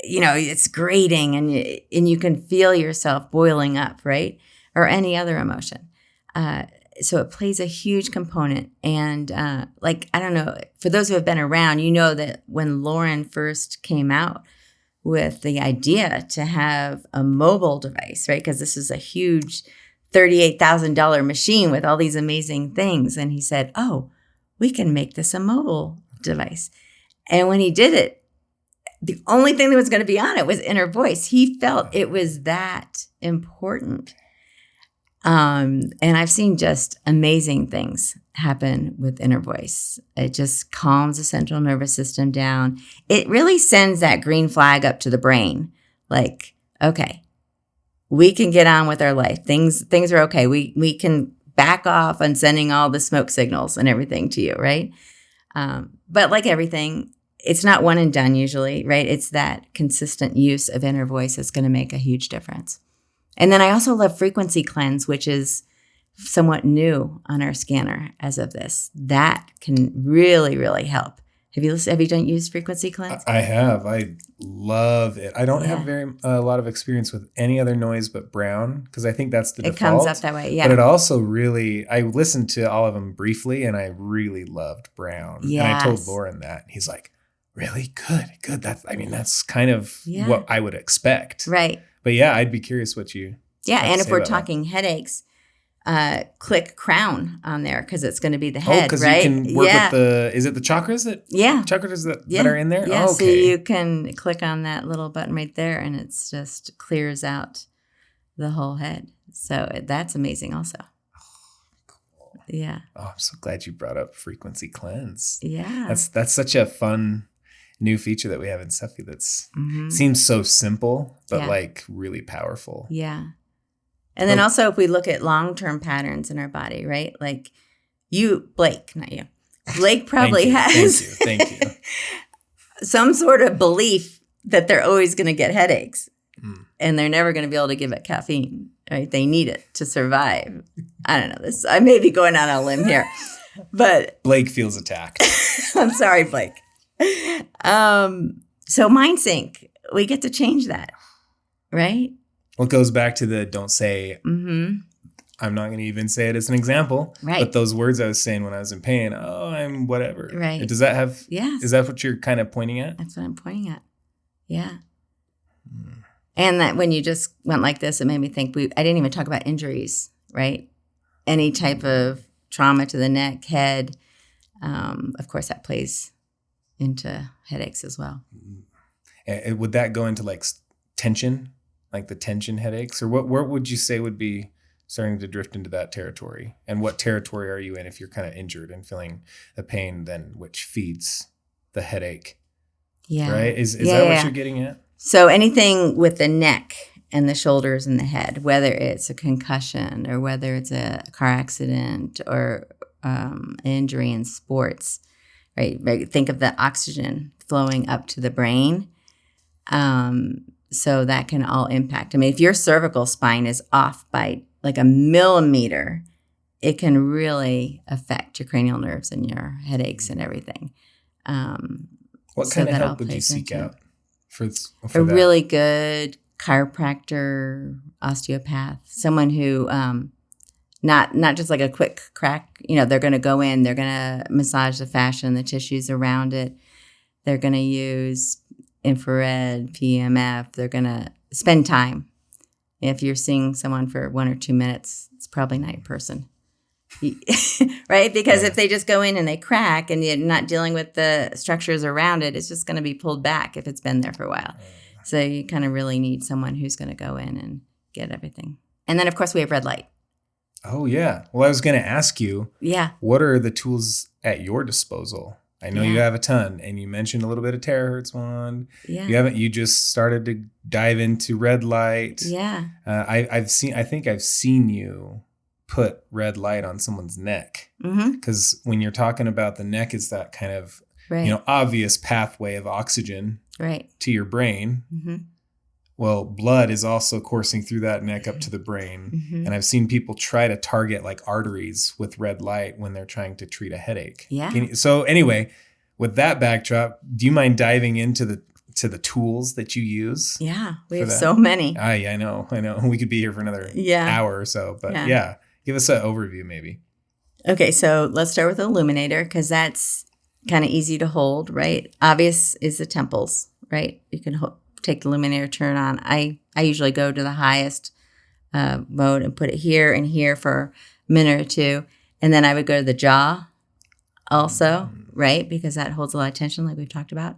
it's grating and you can feel yourself boiling up, right? Or any other emotion. So it plays a huge component. And I don't know, for those who have been around, that when Lauren first came out with the idea to have a mobile device, right? Because this is a huge $38,000 machine with all these amazing things. And he said, oh, we can make this a mobile device. And when he did it, the only thing that was going to be on it was inner voice. He felt it was that important. And I've seen just amazing things happen with inner voice. It just calms the central nervous system down. It really sends that green flag up to the brain. Like, okay, we can get on with our life. Things are okay. We can back off on sending all the smoke signals and everything to you, right? But like everything, it's not one and done usually, right? It's that consistent use of inner voice that's going to make a huge difference. And then I also love frequency cleanse, which is somewhat new on our scanner as of this. That can really, really help. Have you used frequency cleanse? I have. I love it. I don't have a lot of experience with any other noise but brown, because I think that's the default. It comes up that way, yeah. But it also really, I listened to all of them briefly and I really loved brown. Yes. And I told Lauren that. He's like, really? Good. That's kind of what I would expect. Right. But yeah, I'd be curious what you and if we're talking headaches, click crown on there because it's going to be the head, because right? you can work with is it the chakras that are in there? Yeah, okay. So you can click on that little button right there and it's just clears out the whole head. So that's amazing also. Cool. Yeah. Oh, I'm so glad you brought up frequency cleanse. Yeah. That's such a fun new feature that we have in Cephi that's seems so simple, but really powerful. Yeah. And then also if we look at long-term patterns in our body, right? Like Blake, not you. Blake probably has Thank you. some sort of belief that they're always going to get headaches and they're never going to be able to give it caffeine, right? They need it to survive. I don't know this. I may be going out on a limb here, but Blake feels attacked. I'm sorry, Blake. So mind sync, we get to change that, right? Well, it goes back to the don't say I'm not going to even say it as an example, Right. but those words I was saying when I was in pain, oh, I'm whatever. Right. Does that have, Yes. is that what you're kind of pointing at? That's what I'm pointing at. Yeah. And that when you just went like this, it made me think I didn't even talk about injuries, right? Any type of trauma to the neck, head. Of course, that plays into headaches as well. And would that go into like tension, like the tension headaches? Or where would you say would be starting to drift into that territory? And what territory are you in if you're kind of injured and feeling the pain, then which feeds the headache? Yeah. Right? Is that what you're getting at? So anything with the neck and the shoulders and the head, whether it's a concussion or whether it's a car accident or an injury in sports, right? Think of the oxygen flowing up to the brain. So that can all impact. I mean, if your cervical spine is off by like a millimeter, it can really affect your cranial nerves and your headaches and everything. What kind of help would you seek out for that? Really good chiropractor, osteopath, someone who not just like a quick crack. They're going to go in, they're going to massage the fascia and the tissues around it. They're going to use infrared, PEMF. They're going to spend time. If you're seeing someone for 1 or 2 minutes, it's probably not your person. Right? Because if they just go in and they crack and you're not dealing with the structures around it, it's just going to be pulled back if it's been there for a while. So you kind of really need someone who's going to go in and get everything. And then, of course, we have red light. Oh, yeah. Well, I was going to ask you, what are the tools at your disposal? I know you have a ton, and you mentioned a little bit of terahertz one. Yeah. You just started to dive into red light. Yeah. I think I've seen you put red light on someone's neck. Because when you're talking about the neck, is that kind of obvious pathway of oxygen to your brain. Well, blood is also coursing through that neck up to the brain. And I've seen people try to target like arteries with red light when they're trying to treat a headache. Yeah. So anyway, with that backdrop, do you mind diving into the tools that you use? Yeah, we have so many. I know. We could be here for another hour or so, but give us an overview maybe. Okay, so let's start with the illuminator because that's kind of easy to hold, right? Obvious is the temples, right? You can take the illuminator, turn on. I usually go to the highest mode and put it here and here for a minute or two. And then I would go to the jaw also, right? Because that holds a lot of tension like we've talked about.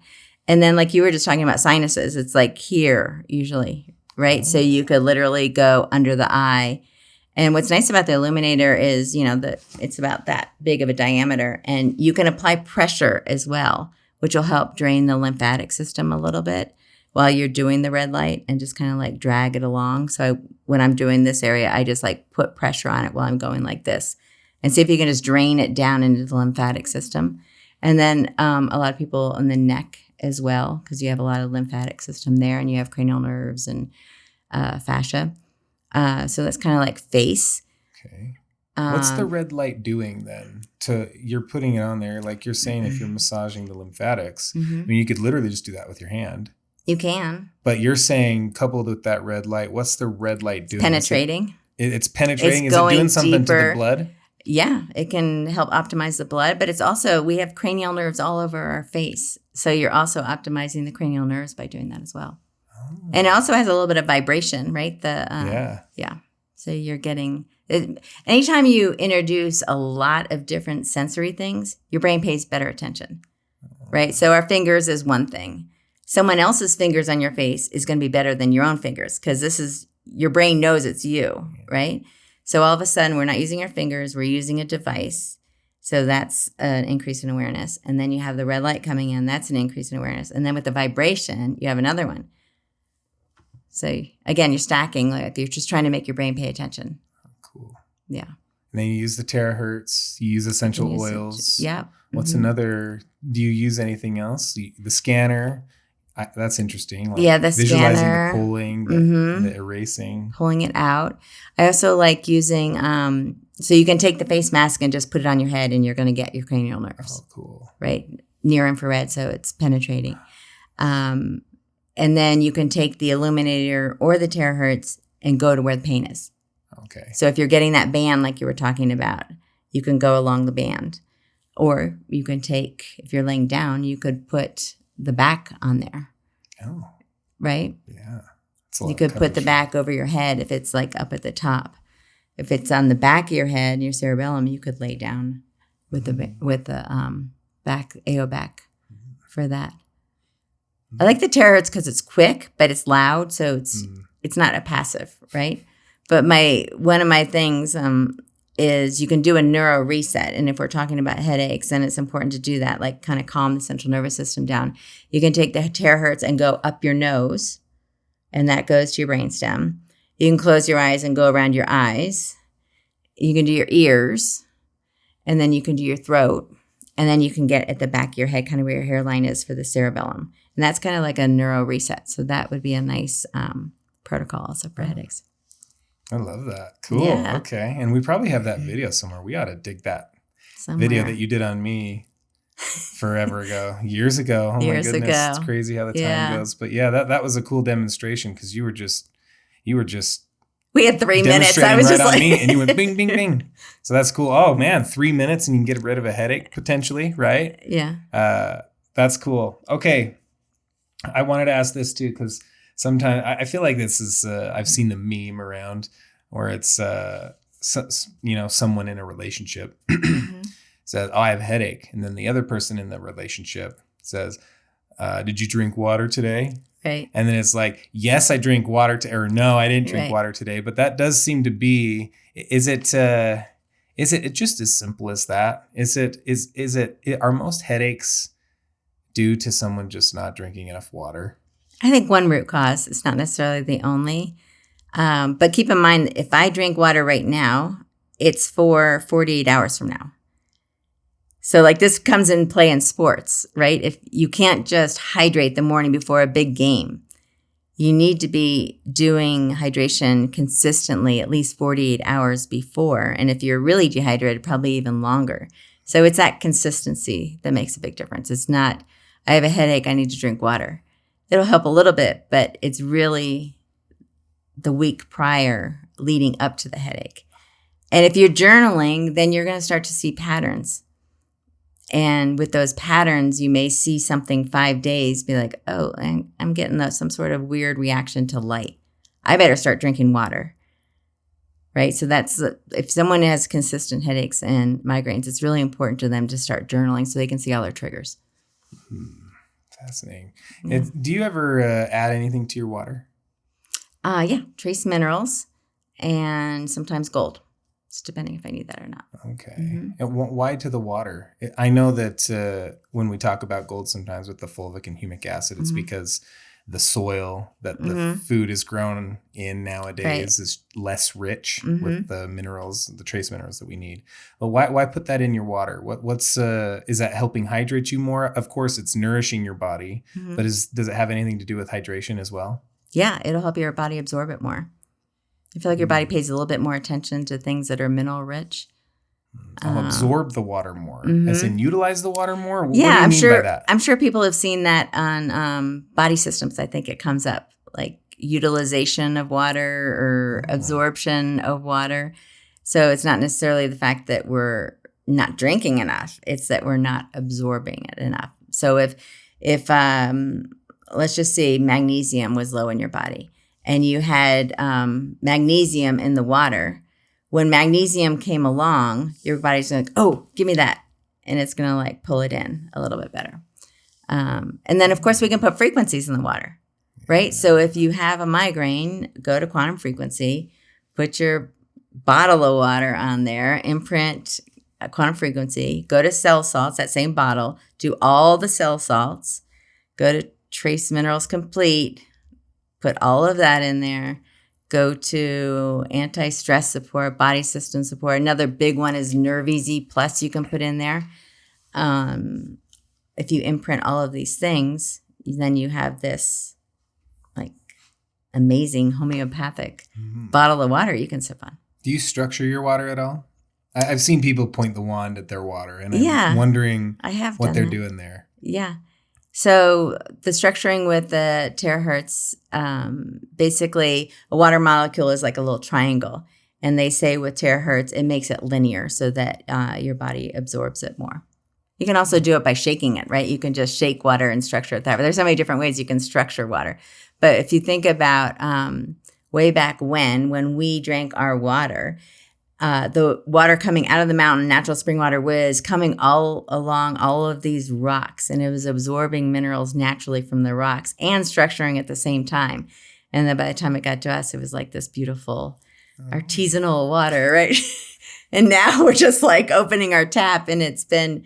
And then like you were just talking about sinuses, it's like here usually, right? So you could literally go under the eye. And what's nice about the illuminator is, it's about that big of a diameter and you can apply pressure as well, which will help drain the lymphatic system a little bit while you're doing the red light and just kind of like drag it along. So when I'm doing this area, I just like put pressure on it while I'm going like this and see if you can just drain it down into the lymphatic system. And then a lot of people in the neck as well, because you have a lot of lymphatic system there and you have cranial nerves and fascia. So that's kind of like face. Okay. What's the red light doing then? You're putting it on there, like you're saying, if you're massaging the lymphatics, I mean, you could literally just do that with your hand. You can. But you're saying coupled with that red light, what's the red light doing? Penetrating. It's penetrating. Is it doing something deeper to the blood? Yeah, it can help optimize the blood, but it's also, we have cranial nerves all over our face. So you're also optimizing the cranial nerves by doing that as well. Oh. And it also has a little bit of vibration, right? Yeah. So you're getting, anytime you introduce a lot of different sensory things, your brain pays better attention, right? So our fingers is one thing. Someone else's fingers on your face is going to be better than your own fingers because your brain knows it's you, right? So all of a sudden, we're not using our fingers, we're using a device. So that's an increase in awareness. And then you have the red light coming in, that's an increase in awareness. And then with the vibration, you have another one. So again, you're stacking, like you're just trying to make your brain pay attention. Oh, cool. Yeah. And then you use the terahertz, you use essential oils. Yeah. What's another, do you use anything else? The scanner. That's interesting. Like the visualizing scanner. The pulling, the erasing. Pulling it out. I also like using, so you can take the face mask and just put it on your head and you're going to get your cranial nerves. Oh, cool. Right? Near infrared, so it's penetrating. And then you can take the illuminator or the terahertz and go to where the pain is. Okay. So if you're getting that band like you were talking about, you can go along the band. Or you can take, if you're laying down, you could put the back on there. Oh. Right? Yeah. You could put the back over your head if it's like up at the top. If it's on the back of your head, your cerebellum, you could lay down with the back, AO back for that. I like the terahertz because it's quick, but it's loud, so it's not a passive, right? But one of my things is you can do a neuro reset, and if we're talking about headaches, then it's important to do that, like kind of calm the central nervous system down. You can take the terahertz and go up your nose, and that goes to your brainstem. You can close your eyes and go around your eyes. You can do your ears, and then you can do your throat, and then you can get at the back of your head, kind of where your hairline is for the cerebellum. And that's kind of like a neuro reset. So that would be a nice protocol also for headaches. I love that. Cool. Yeah. Okay. And we probably have that video somewhere. We ought to dig that video that you did on me forever ago, years ago. Oh my goodness. It's crazy how the time goes. But yeah, that was a cool demonstration because you were just we had 3 minutes. I was just on me and you went bing, bing, bing. So that's cool. Oh man, 3 minutes and you can get rid of a headache potentially, right? Yeah. That's cool. Okay. I wanted to ask this too, because sometimes I feel like this is, I've seen the meme around where it's, someone in a relationship says, oh, I have a headache. And then the other person in the relationship says, did you drink water today? Right. And then it's like, yes, I drank water or no, I didn't drink water today. But that does seem to be, is it just as simple as that? Are most headaches due to someone just not drinking enough water? I think one root cause. It's not necessarily the only. But keep in mind, if I drink water right now, it's for 48 hours from now. So like this comes in play in sports, right? If you can't just hydrate the morning before a big game, you need to be doing hydration consistently at least 48 hours before. And if you're really dehydrated, probably even longer. So it's that consistency that makes a big difference. It's not, I have a headache, I need to drink water. It'll help a little bit, but it's really the week prior leading up to the headache. And if you're journaling, then you're going to start to see patterns. And with those patterns, you may see something 5 days, be like, oh, I'm getting some sort of weird reaction to light. I better start drinking water, right? So if someone has consistent headaches and migraines, it's really important to them to start journaling so they can see all their triggers. Fascinating. Yeah. Do you ever add anything to your water? Yeah, trace minerals and sometimes gold. It's depending if I need that or not. Okay. Mm-hmm. And why to the water? I know that when we talk about gold sometimes with the fulvic and humic acid, it's because the soil that the food is grown in nowadays is less rich with the minerals, the trace minerals that we need. But why put that in your water? What's is that helping hydrate you more? Of course, it's nourishing your body, but does it have anything to do with hydration as well? Yeah, it'll help your body absorb it more. I feel like your body pays a little bit more attention to things that are mineral rich. I'll absorb the water more, as in utilize the water more? What Yeah, do you I'm mean sure. by that? I'm sure people have seen that on body systems. I think it comes up like utilization of water or absorption of water. So it's not necessarily the fact that we're not drinking enough; it's that we're not absorbing it enough. So if let's just say magnesium was low in your body, and you had magnesium in the water. When magnesium came along, your body's like, oh, give me that. And it's going to like pull it in a little bit better. And then, of course, we can put frequencies in the water, right? Yeah. So if you have a migraine, go to quantum frequency, put your bottle of water on there, imprint a quantum frequency, go to cell salts, that same bottle, do all the cell salts, go to trace minerals complete, put all of that in there. Go to anti-stress support, body system support. Another big one is Nerve Easy Plus you can put in there. If you imprint all of these things, then you have this like amazing homeopathic bottle of water you can sip on. Do you structure your water at all? I've seen people point the wand at their water, and I'm wondering what they're doing there. Yeah. So the structuring with the terahertz, basically a water molecule is like a little triangle. And they say with terahertz, it makes it linear so that your body absorbs it more. You can also do it by shaking it, right? You can just shake water and structure it that way. There's so many different ways you can structure water. But if you think about way back when we drank our water, the water coming out of the mountain, natural spring water, was coming all along all of these rocks, and it was absorbing minerals naturally from the rocks and structuring at the same time. And then by the time it got to us, it was like this beautiful artisanal water, right? And now we're just like opening our tap, and it's been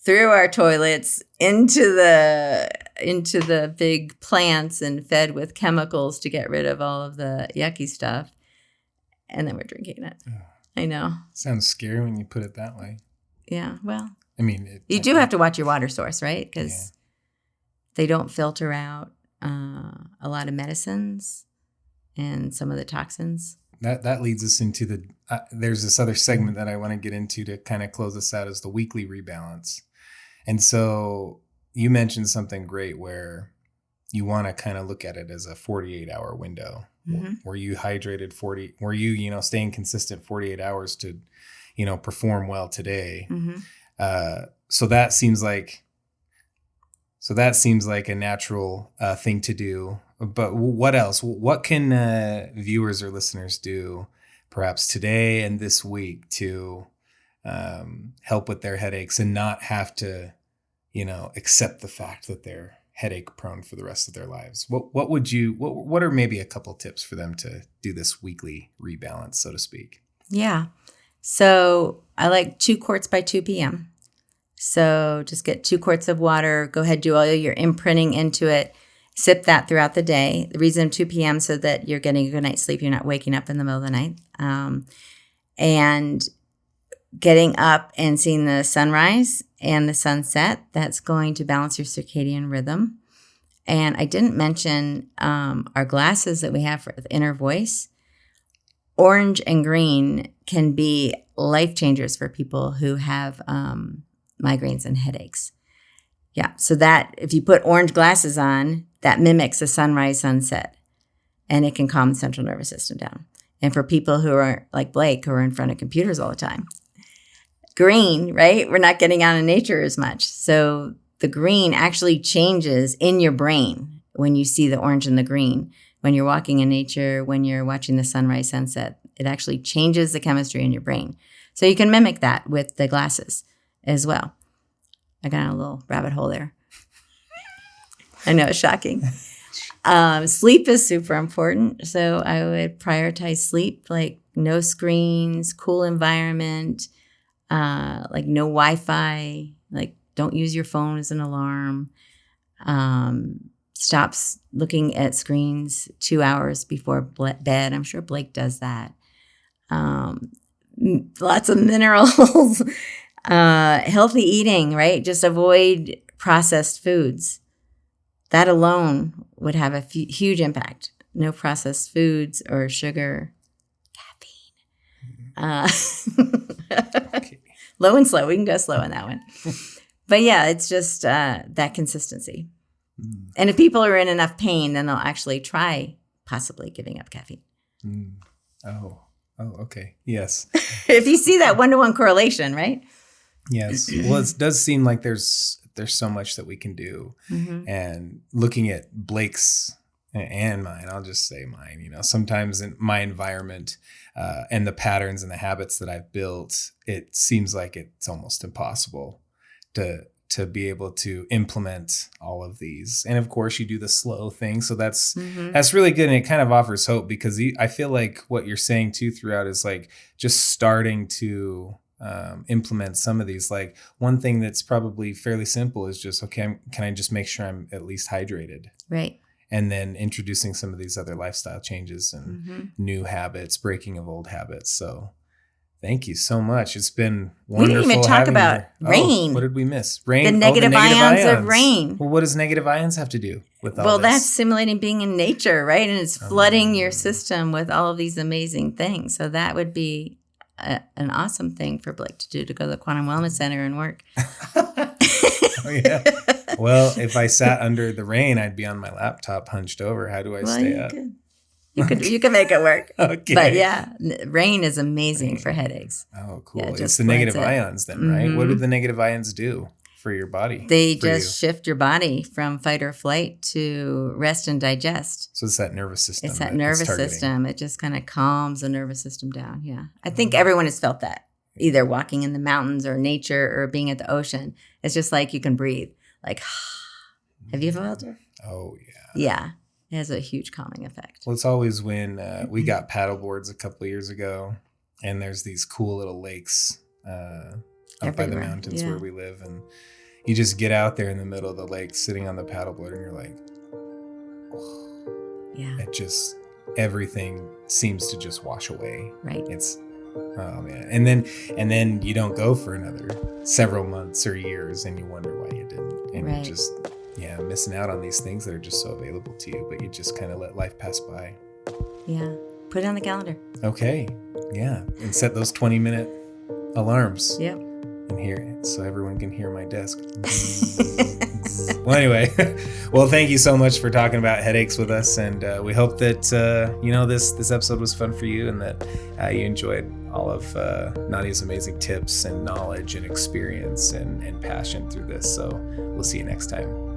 through our toilets into the big plants and fed with chemicals to get rid of all of the yucky stuff. And then we're drinking it. I know. Sounds scary when you put it that way. Yeah, well. I mean, you do have to watch your water source, right? Because they don't filter out a lot of medicines and some of the toxins. That leads us into there's this other segment that I want to get into to kind of close this out, is the weekly rebalance. And so you mentioned something great where you want to kind of look at it as a 48-hour window. Mm-hmm. Were you hydrated were you, staying consistent 48 hours to, perform well today? Mm-hmm. So that seems like a natural thing to do. But what else? What can viewers or listeners do perhaps today and this week to help with their headaches and not have to, accept the fact that they're headache prone for the rest of their lives? What are maybe a couple tips for them to do this weekly rebalance, so to speak? Yeah. So I like 2 quarts by 2 p.m. So just get 2 quarts of water, go ahead, do all your imprinting into it, sip that throughout the day. The reason 2 p.m. so that you're getting a good night's sleep, you're not waking up in the middle of the night. And getting up and seeing the sunrise and the sunset, that's going to balance your circadian rhythm. And I didn't mention our glasses that we have for the inner voice. Orange and green can be life changers for people who have migraines and headaches. Yeah, so that if you put orange glasses on, that mimics a sunrise, sunset, and it can calm the central nervous system down. And for people who are like Blake, who are in front of computers all the time, green, right? We're not getting out in nature as much. So the green actually changes in your brain when you see the orange and the green. When you're walking in nature, when you're watching the sunrise, sunset, it actually changes the chemistry in your brain. So you can mimic that with the glasses as well. I got a little rabbit hole there. I know, it's shocking. Sleep is super important. So I would prioritize sleep, like no screens, cool environment, like no Wi-Fi, like don't use your phone as an alarm. Stop looking at screens 2 hours before bed. I'm sure Blake does that. Lots of minerals, healthy eating, right? Just avoid processed foods. That alone would have a huge impact. No processed foods or sugar, caffeine. Okay. Low and slow. We can go slow on that one. But yeah, it's just that consistency. Mm. And if people are in enough pain, then they'll actually try possibly giving up caffeine. Mm. Oh, okay. Yes. If you see that 1-to-1 correlation, right? Yes. Well, it does seem like there's so much that we can do. Mm-hmm. And looking at Blake's and mine, I'll just say mine, sometimes in my environment and the patterns and the habits that I've built, it seems like it's almost impossible to be able to implement all of these. And of course you do the slow thing. So that's really good. And it kind of offers hope, because I feel like what you're saying too throughout is like just starting to implement some of these. Like one thing that's probably fairly simple is just, okay, can I just make sure I'm at least hydrated? Right. And then introducing some of these other lifestyle changes and new habits, breaking of old habits. So thank you so much. It's been wonderful. We didn't even talk about rain. What did we miss? Rain. The negative ions of rain. Well, what does negative ions have to do with all this? Well, that's simulating being in nature, right? And it's flooding your system with all of these amazing things. So that would be an awesome thing for Blake to do, to go to the Quantum Wellness Center and work. Oh, yeah. Well, if I sat under the rain, I'd be on my laptop hunched over. How do I stay up? Could. You can make it work. Okay. But yeah, rain is amazing for headaches. Oh, cool. Yeah, It's the negative ions then, right? What do the negative ions do for your body? They just shift your body from fight or flight to rest and digest. So it's that nervous system. It's that nervous system. It just kind of calms the nervous system down. Yeah. I think everyone has felt that, either walking in the mountains or nature or being at the ocean. It's just like you can breathe. Like, have you felt it? Oh, yeah. Yeah. It has a huge calming effect. Well, it's always when we got paddle boards a couple of years ago, and there's these cool little lakes up by the mountains where we live, and you just get out there in the middle of the lake sitting on the paddleboard, and you're like, yeah, it just, everything seems to just wash away. Right. It's, oh man. And then you don't go for another several months or years, and you wonder why you didn't. And you just, missing out on these things that are just so available to you, but you just kind of let life pass by. Yeah. Put it on the calendar. Okay. Yeah. And set those 20-minute alarms. Yep. And hear it so everyone can hear my desk. Well, anyway, well, thank you so much for talking about headaches with us. And we hope that, this episode was fun for you, and that you enjoyed all of Nadya's amazing tips and knowledge and experience and passion through this. So we'll see you next time.